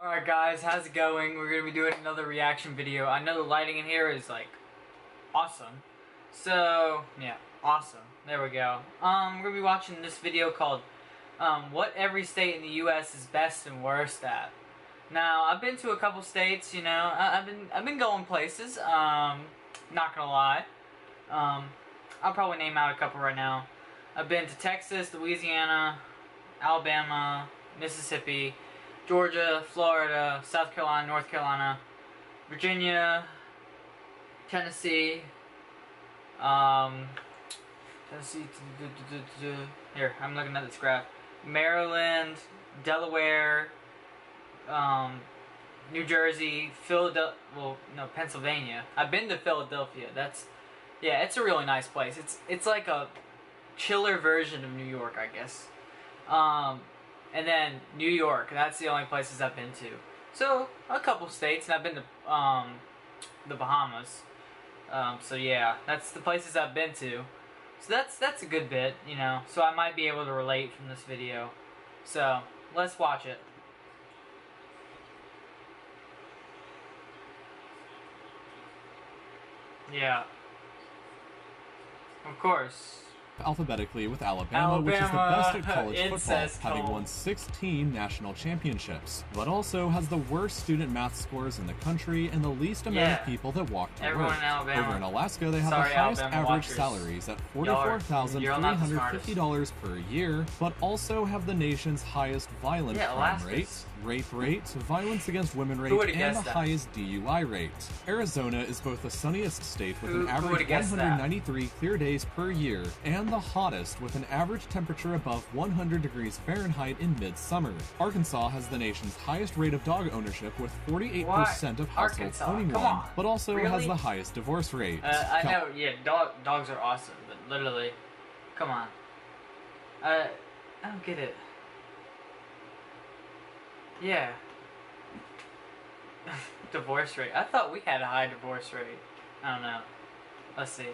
Alright guys, how's it going? We're gonna be doing another reaction video. I know the lighting in here is like awesome. So yeah, awesome. There we go. We're gonna be watching this video called what every state in the US is best and worst at. Now, I've been to a couple states, you know, I've been going places, not gonna lie. I'll probably name out a couple right now. I've been to Texas, Louisiana, Alabama, Mississippi, Georgia, Florida, South Carolina, North Carolina, Virginia, Tennessee, here, I'm looking at this graph, Maryland, Delaware, New Jersey, Pennsylvania. I've been to Philadelphia. Yeah, it's a really nice place. It's like a chiller version of New York, I guess. And then New York, that's the only places I've been to. So, a couple states, and I've been to the Bahamas. So yeah, that's the places I've been to. So that's a good bit, you know. So I might be able to relate from this video. So, let's watch it. Yeah. Of course. Alphabetically with Alabama, which is the best at college football, having won 16 national championships, but also has the worst student math scores in the country and the least amount of people that walk to work. Over in Alaska, they have the highest average salaries at $44,350 per year, but also have the nation's highest violent crime rate, rape rate, violence against women rate, and the highest DUI rate. Arizona is both the sunniest state with an average 193 clear days per year, and the hottest with an average temperature above 100 degrees Fahrenheit in midsummer. Arkansas has the nation's highest rate of dog ownership with 48% of households owning one, but also has the highest divorce rate. I know, yeah, dogs are awesome, but literally, come on. I don't get it. Yeah. Divorce rate. I thought we had a high divorce rate. I don't know. Let's see.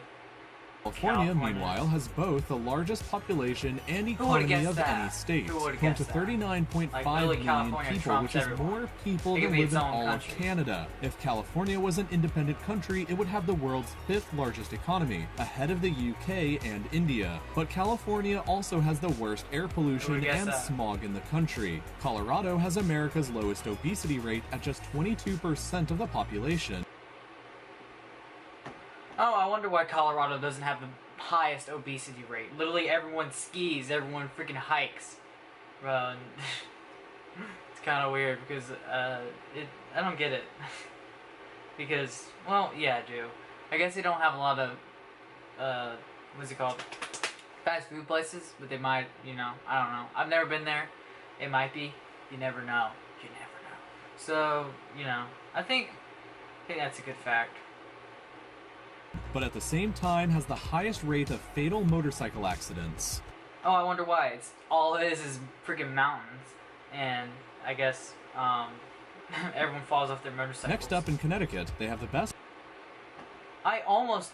California, meanwhile, has both the largest population and economy of any state, home to 39.5 million people, which is more people than live in all of Canada. If California was an independent country, it would have the world's 5th largest economy, ahead of the UK and India. But California also has the worst air pollution and smog in the country. Colorado has America's lowest obesity rate at just 22% of the population. Oh, I wonder why Colorado doesn't have the highest obesity rate. Literally everyone skis, everyone freaking hikes. Bro, it's kind of weird because, I don't get it. Because, well, yeah, I do. I guess they don't have a lot of, what's it called? Fast food places, but they might, you know, I don't know. I've never been there. It might be. You never know. You never know. So, you know, I think that's a good fact. But at the same time has the highest rate of fatal motorcycle accidents. Oh, I wonder why. All it is freaking mountains, and I guess everyone falls off their motorcycles. Next up in Connecticut, they have the best. I almost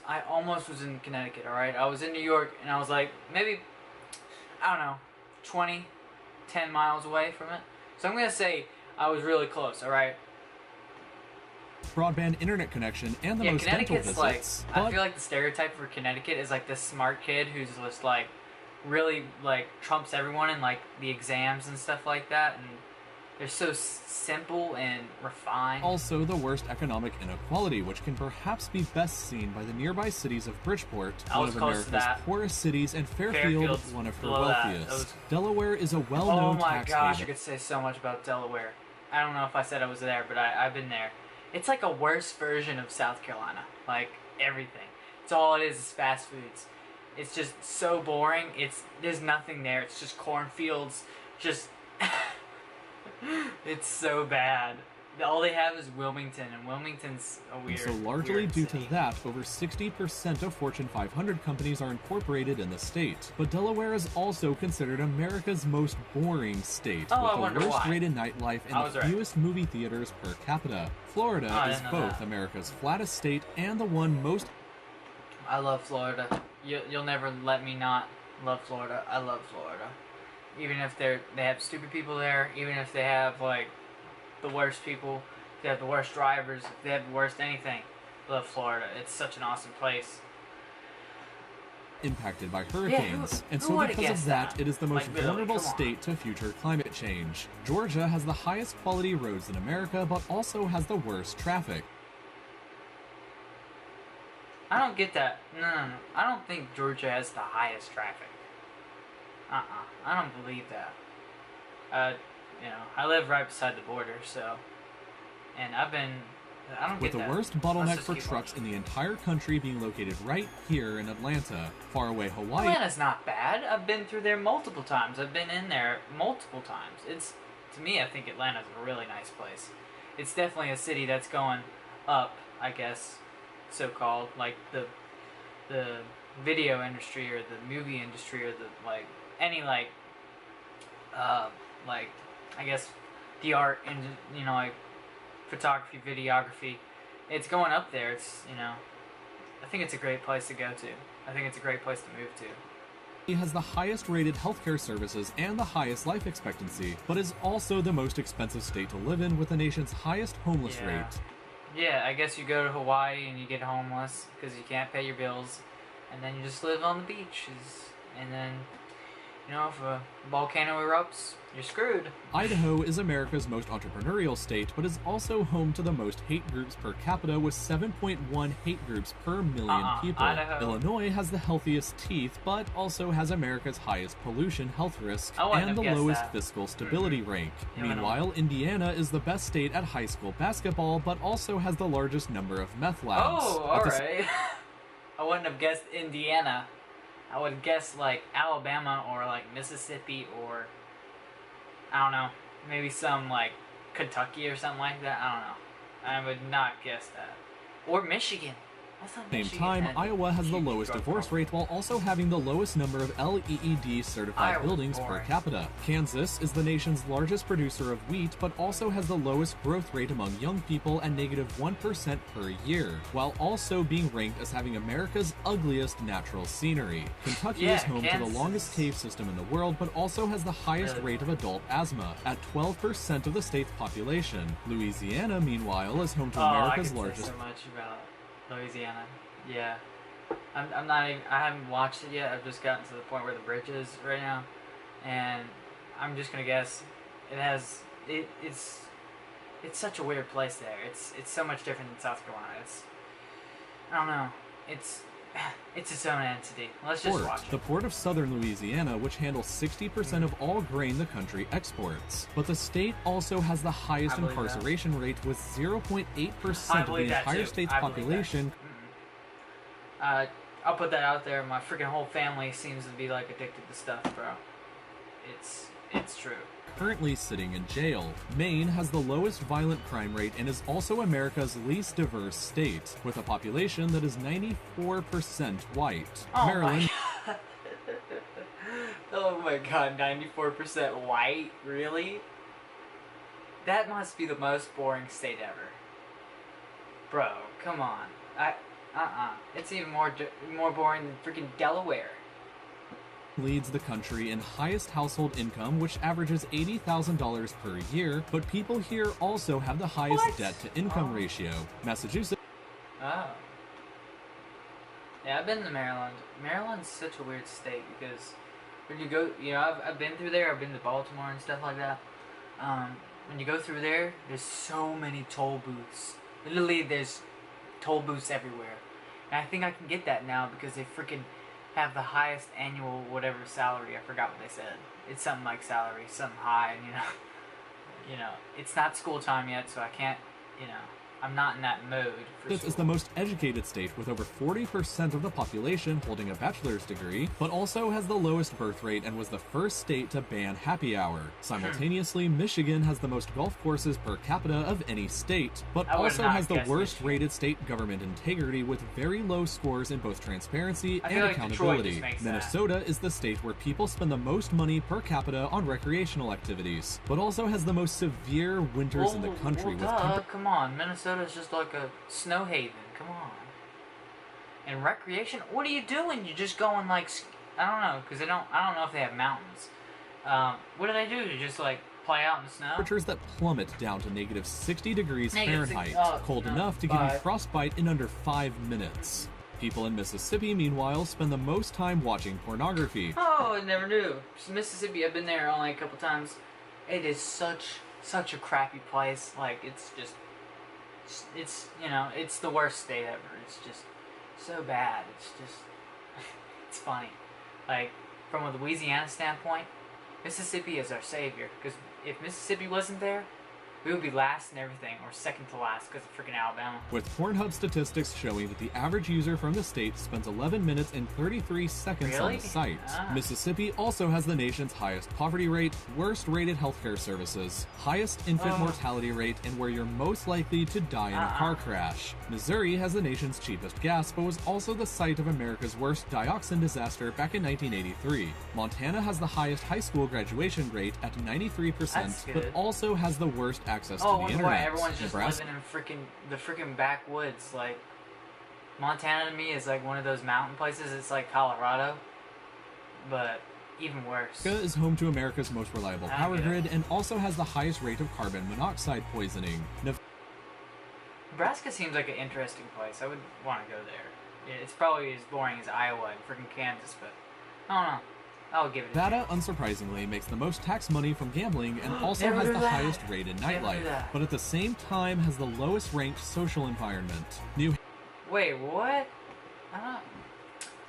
was in Connecticut. All right, I was in New York, and I was like maybe, I don't know, 10 miles away from it. So I'm gonna say I was really close. All right. Broadband internet connection and the most dental visits. Like, I feel like the stereotype for Connecticut is like this smart kid who's just like really like trumps everyone in like the exams and stuff like that, and they're so simple and refined. Also the worst economic inequality, which can perhaps be best seen by the nearby cities of Bridgeport, one of America's poorest cities, and Fairfield, one of her wealthiest. Delaware is a well-known tax haven. Oh my gosh, I could say so much about Delaware. I don't know if I said I was there, but I've been there. It's like a worse version of South Carolina. Like, everything. It's all it is fast foods. It's just so boring. There's nothing there. It's just cornfields. Just... it's so bad. All they have is Wilmington, and Wilmington's a weird So largely due to that, over 60% of Fortune 500 companies are incorporated in the state. But Delaware is also considered America's most boring state, with the worst rated nightlife and the fewest movie theaters per capita. Florida is both America's flattest state and the one most... I love Florida. You'll never let me not love Florida. I love Florida. Even if they have stupid people there, even if they have, like, the worst people, if they have the worst drivers, if they have the worst anything, love Florida. It's such an awesome place. Impacted by hurricanes, and so because of that, it is the most vulnerable state to future climate change. Georgia has the highest quality roads in America, but also has the worst traffic. I don't get that. No. I don't think Georgia has the highest traffic. I don't believe that. You know, I live right beside the border, so, and I don't with get the that. worst bottleneck for trucks in the entire country being located right here in Atlanta. Far away Hawaii. Atlanta's not bad. I've been through there multiple times. I've been in there multiple times. To me, I think Atlanta's a really nice place. It's definitely a city that's going up, I guess, so-called, like the video industry or the movie industry or any I guess the art and, you know, like photography, videography, it's going up there. It's, you know, I think it's a great place to go to. I think it's a great place to move to. It has the highest rated healthcare services and the highest life expectancy, but is also the most expensive state to live in with the nation's highest homeless rate. Yeah, I guess you go to Hawaii and you get homeless because you can't pay your bills, and then you just live on the beaches, and then, you know, if a volcano erupts, you're screwed. Idaho is America's most entrepreneurial state, but is also home to the most hate groups per capita with 7.1 hate groups per million people. Idaho. Illinois has the healthiest teeth, but also has America's highest pollution health risk and the lowest fiscal stability rank. Meanwhile, Indiana is the best state at high school basketball, but also has the largest number of meth labs. Oh, alright. I wouldn't have guessed Indiana. I would guess like Alabama or like Mississippi or, I don't know, maybe some like Kentucky or something like that. I don't know. I would not guess that. Or Michigan. At the same time, Iowa has the lowest divorce rate while also having the lowest number of LEED certified buildings per capita. Kansas is the nation's largest producer of wheat, but also has the lowest growth rate among young people at -1% per year, while also being ranked as having America's ugliest natural scenery. Kentucky is home to the longest cave system in the world, but also has the highest rate of adult asthma, at 12% of the state's population. Louisiana, meanwhile, is home to America's largest... so much about Louisiana. I haven't watched it yet. I've just gotten to the point where the bridge is right now, and I'm just gonna guess it's such a weird place there. It's so much different than South Carolina. I don't know. It's its own entity. Let's just watch it. The Port of Southern Louisiana, which handles 60% of all grain the country exports. But the state also has the highest incarceration rate with 0.8% of the entire state's population. I'll put that out there. My freaking whole family seems to be like addicted to stuff, bro. It's true. Currently sitting in jail. Maine has the lowest violent crime rate and is also America's least diverse state, with a population that is 94% white. Maryland. Oh my god, 94% white? Really? That must be the most boring state ever. Bro, come on. It's even more boring than freaking Delaware. Leads the country in highest household income, which averages $80,000 per year, but people here also have the highest debt-to-income ratio. Massachusetts. Oh. Yeah, I've been to Maryland. Maryland's such a weird state because when you go, you know, I've been through there. I've been to Baltimore and stuff like that. When you go through there, there's so many toll booths. Literally, there's toll booths everywhere. And I think I can get that now because they freaking have the highest annual whatever salary. I forgot what they said. It's something like salary, something high, and you know, it's not school time yet, so I can't, you know, I'm not in that mode for This is the most educated state with over 40% of the population holding a bachelor's degree, but also has the lowest birth rate and was the first state to ban happy hour. Simultaneously, Michigan has the most golf courses per capita of any state, but also has the worst rated state government integrity with very low scores in both transparency and accountability. Minnesota is the state where people spend the most money per capita on recreational activities, but also has the most severe winters in the country with come on, Minnesota's just like a snow haven. Come on. And recreation? What are you doing? You're just going like, I don't know, because I don't know if they have mountains. What do they do? You just like play out in the snow. Temperatures that plummet down to negative 60 degrees Fahrenheit, cold enough to give you frostbite in under 5 minutes. People in Mississippi, meanwhile, spend the most time watching pornography. Oh, I never knew. Mississippi, I've been there only a couple times. It is such a crappy place. Like, it's just, it's, you know, it's the worst state ever. It's just so bad. It's just, it's funny. Like, from a Louisiana standpoint, Mississippi is our savior. Because if Mississippi wasn't there, we would be last in everything, or second to last, because of freaking Alabama. With Pornhub statistics showing that the average user from the state spends 11 minutes and 33 seconds on the site. Mississippi also has the nation's highest poverty rate, worst rated healthcare services, highest infant mortality rate, and where you're most likely to die in a car crash. Missouri has the nation's cheapest gas, but was also the site of America's worst dioxin disaster back in 1983. Montana has the highest high school graduation rate at 93%, but also has the worst access to the internet. Why everyone's just living in the freaking backwoods. Like, Montana to me is like one of those mountain places. It's like Colorado, but even worse. Nebraska is home to America's most reliable power grid and also has the highest rate of carbon monoxide poisoning. Nebraska seems like an interesting place. I would want to go there. It's probably as boring as Iowa and freaking Kansas, but I don't know. I'll give it a Nevada, unsurprisingly, makes the most tax money from gambling and also has the highest rate in nightlife, but at the same time has the lowest ranked social environment. Wait, what?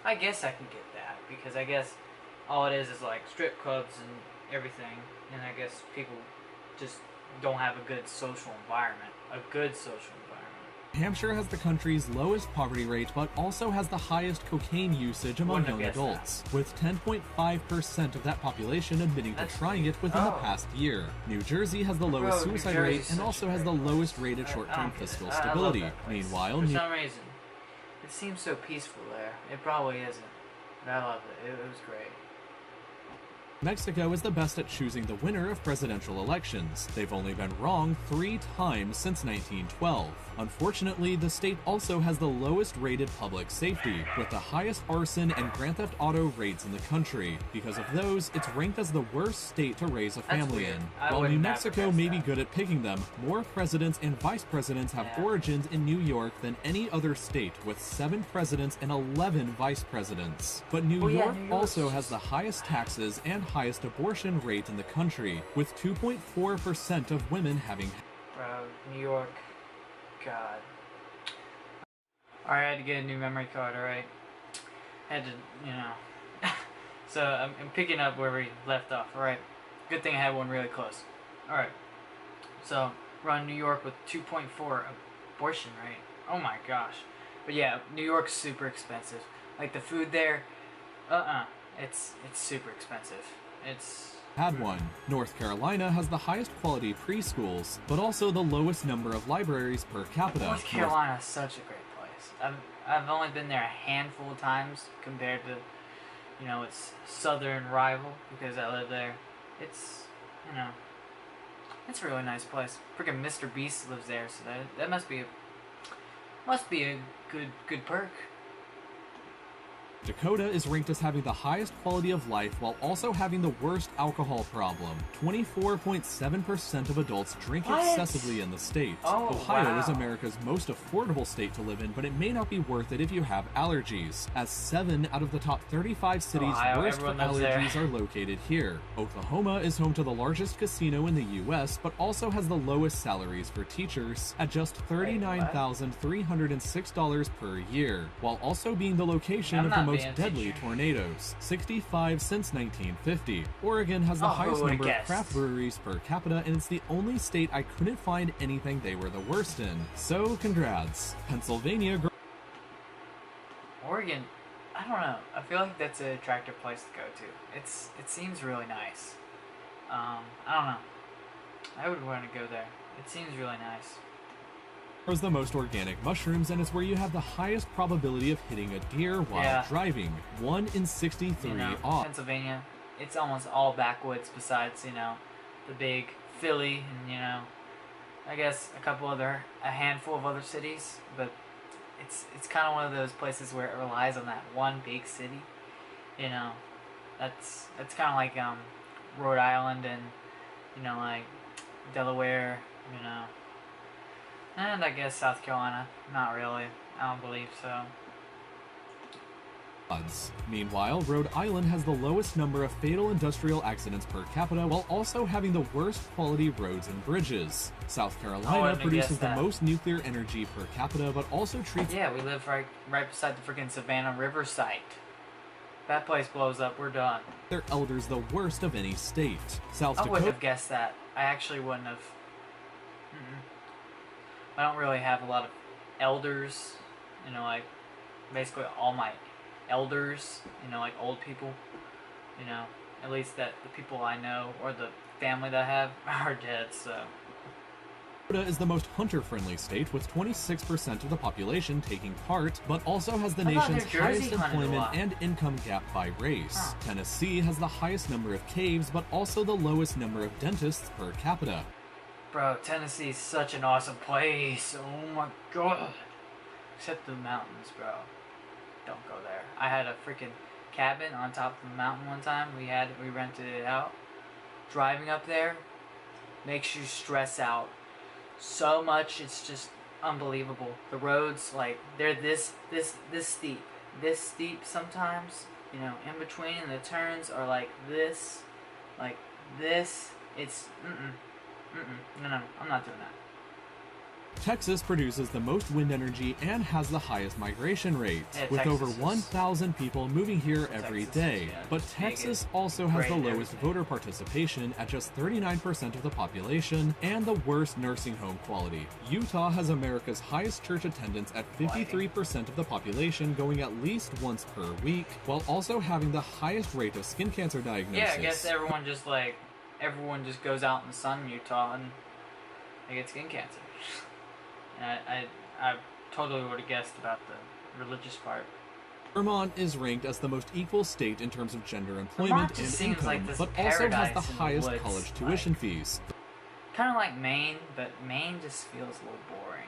I guess I can get that, because I guess all it is like strip clubs and everything, and I guess people just don't have a good social environment. New Hampshire has the country's lowest poverty rate, but also has the highest cocaine usage among young adults, with 10.5% of that population admitting to trying it within the past year. New Jersey has the lowest suicide rate and also has the lowest rated short-term fiscal stability. Meanwhile, for some reason, it seems so peaceful there. It probably isn't, but I love it. It was great. Mexico is the best at choosing the winner of presidential elections. They've only been wrong 3 times since 1912. Unfortunately, the state also has the lowest rated public safety, with the highest arson and Grand Theft Auto rates in the country. Because of those, it's ranked as the worst state to raise a family in. While New Mexico may be good at picking them, more presidents and vice presidents have origins in New York than any other state, with 7 presidents and 11 vice presidents. But New York also has the highest taxes and highest abortion rate in the country, with 2.4% of women having. New York. God. Alright, I had to get a new memory card, alright? Had to, you know. So, I'm picking up where we left off, alright? Good thing I had one really close. Alright. So, we're on New York with 2.4 abortion rate. Oh my gosh. But yeah, New York's super expensive. Like, the food there, it's super expensive. Had one. North Carolina has the highest quality preschools, but also the lowest number of libraries per capita. North Carolina is such a great place. I've only been there a handful of times compared to, you know, its southern rival, because I live there. It's, you know, it's a really nice place. Freaking Mr. Beast lives there, so that must be a good perk. Dakota is ranked as having the highest quality of life while also having the worst alcohol problem. 24.7% of adults drink excessively in the state. Ohio is America's most affordable state to live in, but it may not be worth it if you have allergies, as 7 out of the top 35 cities worst for allergies are located here. Oklahoma is home to the largest casino in the U.S., but also has the lowest salaries for teachers at just $39,306 per year, while also being the location of the most deadly tornadoes, 65 since 1950. Oregon has the highest number of craft breweries per capita, and it's the only state I couldn't find anything they were the worst in. So, congrats. Pennsylvania. Oregon, I don't know. I feel like that's an attractive place to go to. It seems really nice. I don't know. I would want to go there. It seems really nice. Is the most organic mushrooms, and it's where you have the highest probability of hitting a deer while driving. 1 in 63 off. Pennsylvania, it's almost all backwoods besides, you know, the big Philly and, you know, I guess a handful of other cities, but it's kind of one of those places where it relies on that one big city. You know, that's kind of like Rhode Island and, You know, like Delaware, you know. And I guess South Carolina. Not really. I don't believe so. Meanwhile, Rhode Island has the lowest number of fatal industrial accidents per capita while also having the worst quality roads and bridges. South Carolina produces the most nuclear energy per capita but also treats... Yeah, we live right beside the freaking Savannah River site. That place blows up, we're done. Their elders the worst of any state. I wouldn't have guessed that. I actually wouldn't have. I don't really have a lot of elders. You know, like, basically all my elders, you know, like old people, you know, at least that the people I know or the family that I have are dead, so. Florida is the most hunter-friendly state with 26% of the population taking part, but also has the nation's highest employment and income gap by race. Tennessee has the highest number of caves, but also the lowest number of dentists per capita. Bro, Tennessee is such an awesome place. Oh my god. Except the mountains, bro. Don't go there. I had a freaking cabin on top of the mountain one time. We rented it out. Driving up there makes you stress out so much. It's just unbelievable. The roads, like, they're this steep. This steep sometimes. You know, in between, and the turns are like this. Like this. It's no, I'm not doing that. Texas produces the most wind energy and has the highest migration rate, with over 1,000 people moving here every day. But Texas also has the lowest voter participation at just 39% of the population and the worst nursing home quality. Utah has America's highest church attendance at 53% of the population going at least once per week, while also having the highest rate of skin cancer diagnosis. Yeah, I guess everyone just goes out in the sun in Utah and they get skin cancer. I totally would have guessed about the religious part. Vermont is ranked as the most equal state in terms of gender employment and income, but also has the highest college tuition fees. Kind of like Maine, but Maine just feels a little boring.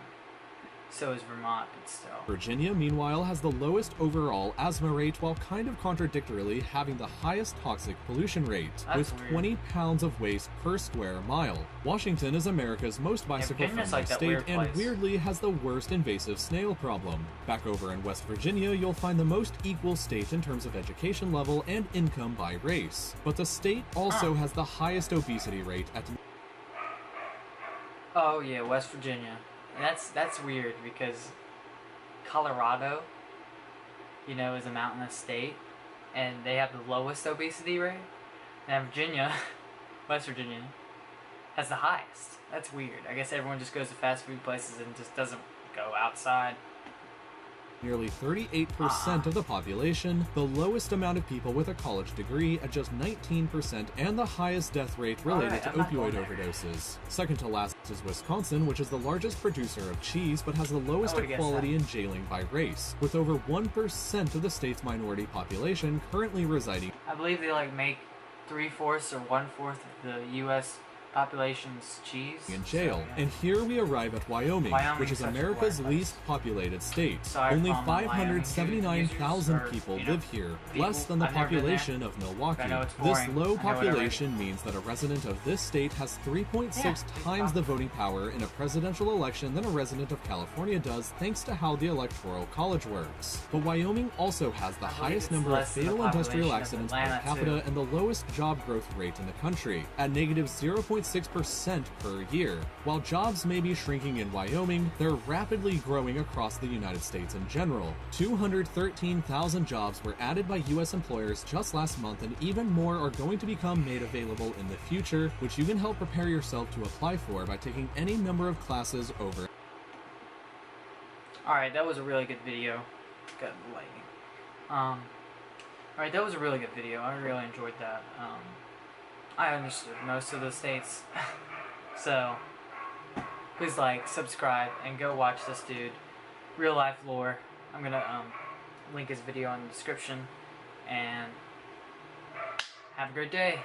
So is Vermont, but still. Virginia, meanwhile, has the lowest overall asthma rate while kind of contradictorily having the highest toxic pollution rate, with 20 pounds of waste per square mile. Washington is America's most bicycle-friendly state and weirdly has the worst invasive snail problem. Back over in West Virginia, you'll find the most equal state in terms of education level and income by race. But the state also has the highest obesity rate at... Oh yeah, West Virginia. That's weird because Colorado, you know, is a mountainous state, and they have the lowest obesity rate. And Virginia, West Virginia, has the highest. That's weird. I guess everyone just goes to fast food places and just doesn't go outside. Nearly 38% of the population, the lowest amount of people with a college degree at just 19%, and the highest death rate related to opioid overdoses. Second to last is Wisconsin, which is the largest producer of cheese but has the lowest equality in jailing by race, with over 1% of the state's minority population currently residing. I believe they make 3/4 or 1/4 of the U.S. population's cheese in jail. So, yeah. And here we arrive at Wyoming which is America's least populated state. Only 579,000 people live here, less than the population of Milwaukee. This low population means that a resident of this state has 3.6 times the voting power in a presidential election than a resident of California does, thanks to how the Electoral College works. But Wyoming also has the highest number of fatal industrial accidents per capita and the lowest job growth rate in the country, at negative 0.6% per year. While jobs may be shrinking in Wyoming, they're rapidly growing across the United States in general. 213,000 jobs were added by U.S. employers just last month, and even more are going to become made available in the future, which you can help prepare yourself to apply for by taking any number of classes over. Alright, that was a really good video. Got the lighting. Alright, that was a really good video. I really enjoyed that. I understood most of the states. So, please like, subscribe, and go watch this dude. Real life lore. I'm gonna link his video in the description. And have a great day.